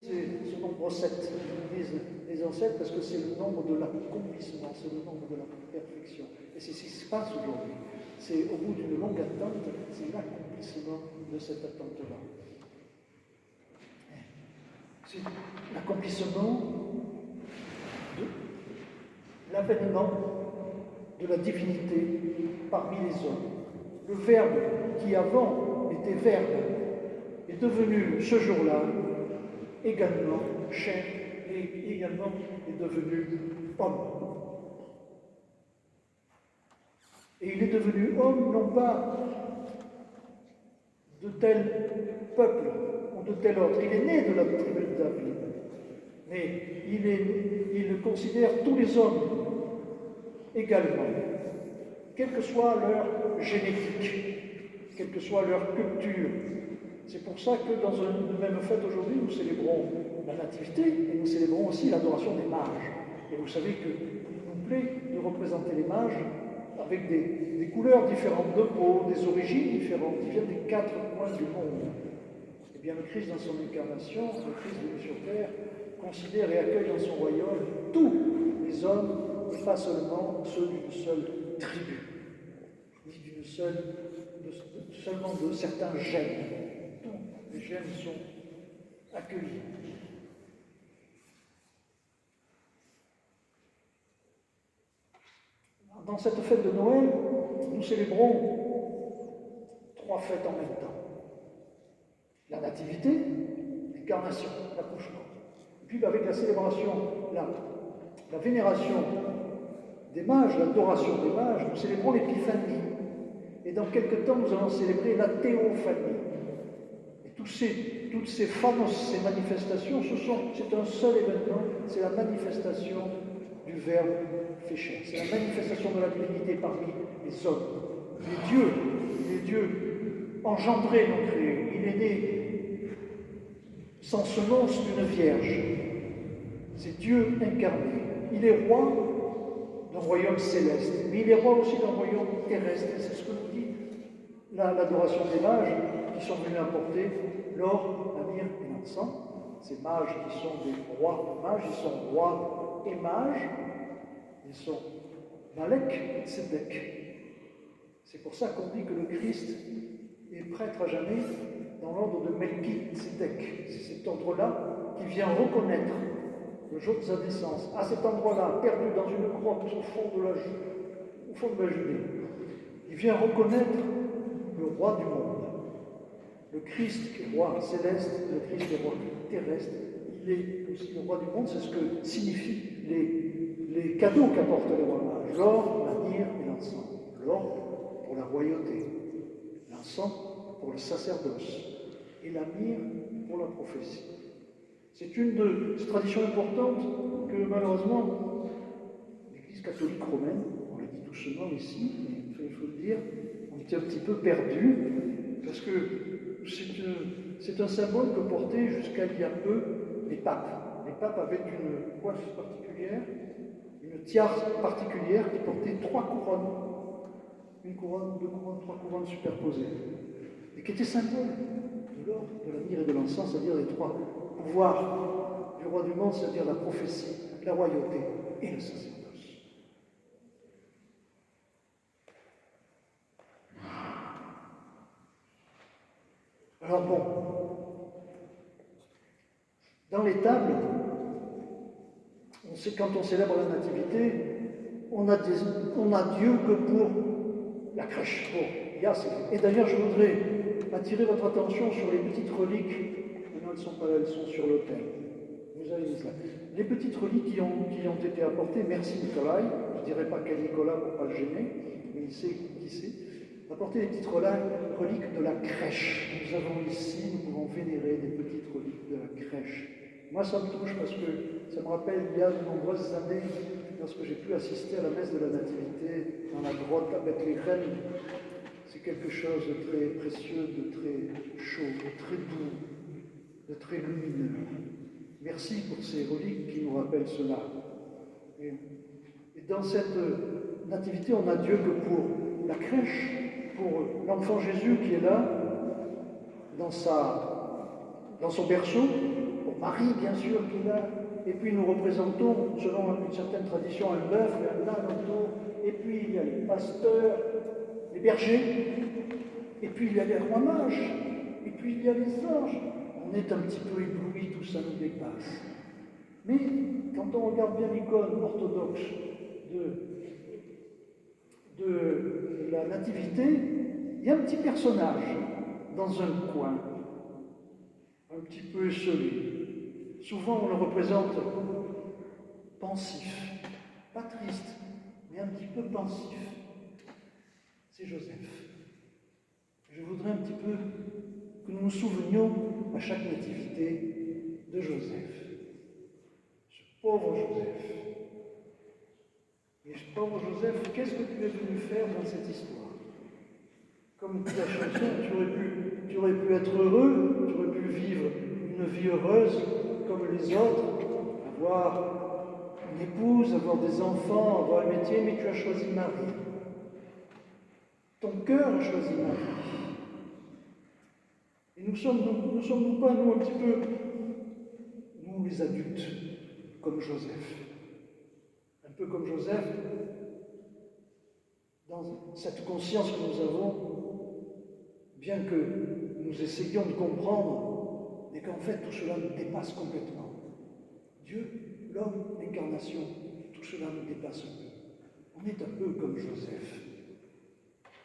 C'est ce nombre 7, disent les ancêtres, parce que c'est le nombre de l'accomplissement, c'est le nombre de la perfection. Et c'est ce qui se passe aujourd'hui. C'est au bout d'une longue attente, c'est l'accomplissement de cette attente-là. C'est l'accomplissement de l'avènement de la divinité parmi les hommes. Le Verbe qui avant était Verbe est devenu ce jour-là également chair et également est devenu homme. Et il est devenu homme non pas de tel peuple ou de tel autre, il est né de la tribu de David, mais il considère tous les hommes également, quelle que soit leur génétique, quelle que soit leur culture. C'est pour ça que dans une même fête aujourd'hui, nous célébrons la Nativité et nous célébrons aussi l'adoration des mages. Et vous savez qu'il nous plaît de représenter les mages avec des couleurs différentes de peau, des origines différentes, qui viennent des 4 coins du monde. Eh bien, le Christ, dans son incarnation, le Christ venu sur terre, considère et accueille dans son royaume tous les hommes, et pas seulement ceux d'une seule tribu, ni seulement de certains gènes. Les gènes sont accueillis. Dans cette fête de Noël, nous célébrons 3 fêtes en même temps. La Nativité, l'incarnation, l'accouchement. Et puis avec la célébration, la vénération des mages, l'adoration des mages, nous célébrons l'Épiphanie. Et dans quelques temps, nous allons célébrer la Théophanie. Et toutes ces phanos, ces manifestations, c'est un seul événement, c'est la manifestation du Verbe fait chair. C'est la manifestation de la divinité parmi les hommes. Les dieux engendrés, non créés. Il est né sans semence d'une vierge. C'est Dieu incarné. Il est roi d'un royaume céleste, mais il est roi aussi d'un royaume terrestre. C'est ce que nous dit l'adoration des mages qui sont venus apporter l'or, la myrrhe et l'encens. Ces mages qui sont des rois mages, ils sont rois et mages. Ils sont Malek et Tzedek. C'est pour ça qu'on dit que le Christ est prêtre à jamais dans l'ordre de Melki-Tzedek. C'est cet ordre-là qui vient reconnaître le jour de sa naissance, à cet endroit-là, perdu dans une grotte au fond de la Judée. Il vient reconnaître le roi du monde. Le Christ qui est roi céleste, le Christ qui est roi terrestre, il est aussi le roi du monde, c'est ce que signifient les cadeaux qu'apportent les rois mages. L'or, la myrrhe et l'encens. L'or pour la royauté, l'encens pour le sacerdoce, et la myrrhe pour la prophétie. C'est une de ces traditions importantes que malheureusement l'Église catholique romaine, on l'a dit doucement ici, mais il faut le dire, on était un petit peu perdus, parce que c'est un symbole que portaient jusqu'à il y a peu les papes. Les papes avaient une coiffe particulière, une tiare particulière qui portait 3 couronnes. Une couronne, 2 couronnes, 3 couronnes superposées. Et qui était symbole de l'or, de la myrrhe et de l'encens, c'est-à-dire les 3 pouvoirs du roi du monde, c'est-à-dire la prophétie, la royauté et le sacerdoce. Alors bon, dans les tables, on sait quand on célèbre la Nativité, on a Dieu que pour la crèche. Bon, et d'ailleurs, je voudrais attirer votre attention sur les petites reliques. Non, elles ne sont pas là, elles sont sur l'autel. Vous avez mis là. Les petites reliques qui ont été apportées, merci Nicolas, je ne dirais pas quel Nicolas pour ne pas le gêner, mais il sait qui c'est, apporter les petites reliques de la crèche. Nous avons ici, nous pouvons vénérer des petites reliques de la crèche. Moi, ça me touche parce que ça me rappelle, il y a de nombreuses années, lorsque j'ai pu assister à la messe de la Nativité dans la grotte à Bethléem. C'est quelque chose de très précieux, de très chaud, de très doux, de très lumineux. Merci pour ces reliques qui nous rappellent cela. Et dans cette nativité, on a Dieu que pour la crèche, pour l'enfant Jésus qui est là, dans son berceau, Marie, bien sûr, qui est là. Et puis nous représentons, selon une certaine tradition, un bœuf et un âne autour. Et puis il y a les pasteurs, les bergers. Et puis il y a les rois mages. Et puis il y a les anges. On est un petit peu ébloui, tout ça nous dépasse. Mais quand on regarde bien l'icône orthodoxe de la nativité, il y a un petit personnage dans un coin, un petit peu esselé. Souvent on le représente pensif, pas triste, mais un petit peu pensif. C'est Joseph. Je voudrais un petit peu que nous nous souvenions à chaque nativité de Joseph. Ce pauvre Joseph. Et ce pauvre Joseph, qu'est-ce que tu es venu faire dans cette histoire? Comme dit la chanson, tu aurais pu être heureux, tu aurais pu vivre une vie heureuse comme les autres, avoir une épouse, avoir des enfants, avoir un métier, mais tu as choisi Marie. Ton cœur a choisi Marie. Et nous sommes pas, nous, un petit peu, nous les adultes, comme Joseph. Un peu comme Joseph, dans cette conscience que nous avons, bien que nous essayions de comprendre, mais qu'en fait tout cela nous dépasse complètement. Dieu, l'homme, l'incarnation, tout cela nous dépasse un peu. On est un peu comme Joseph,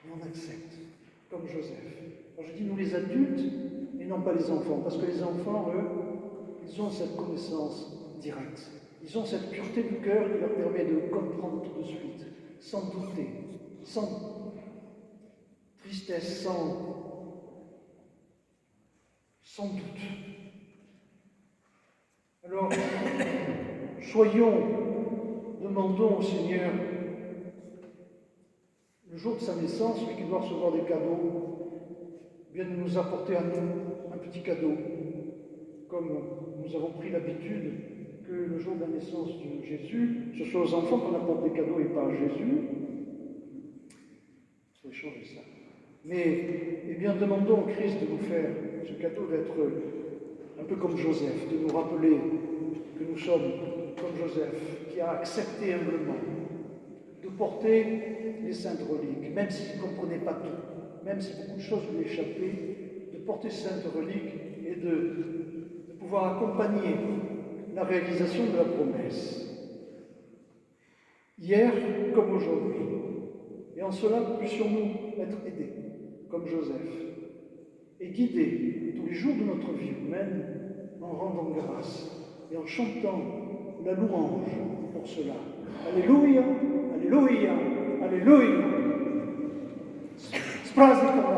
mais on accepte, comme Joseph. Alors je dis nous les adultes, et non pas les enfants, parce que les enfants, eux, ils ont cette connaissance directe. Ils ont cette pureté du cœur qui leur permet de comprendre tout de suite, sans douter, sans tristesse, sans doute. Alors, demandons au Seigneur, le jour de sa naissance, celui qui doit recevoir des cadeaux, bien de nous apporter à nous un petit cadeau, comme nous avons pris l'habitude que le jour de la naissance de Jésus, ce soit aux enfants qu'on apporte des cadeaux et pas à Jésus. Il faut changer ça. Mais, eh bien, demandons au Christ de nous faire ce cadeau d'être un peu comme Joseph, de nous rappeler que nous sommes comme Joseph, qui a accepté humblement de porter les saintes reliques, même s'il ne comprenait pas tout, même si beaucoup de choses lui échappaient, de porter ces saintes reliques et de pouvoir accompagner la réalisation de la promesse. Hier comme aujourd'hui. Et en cela, puissions-nous être aidés, comme Joseph, et guidés tous les jours de notre vie humaine en rendant grâce et en chantant la louange pour cela. Alléluia, Alléluia, Alléluia. S praznikom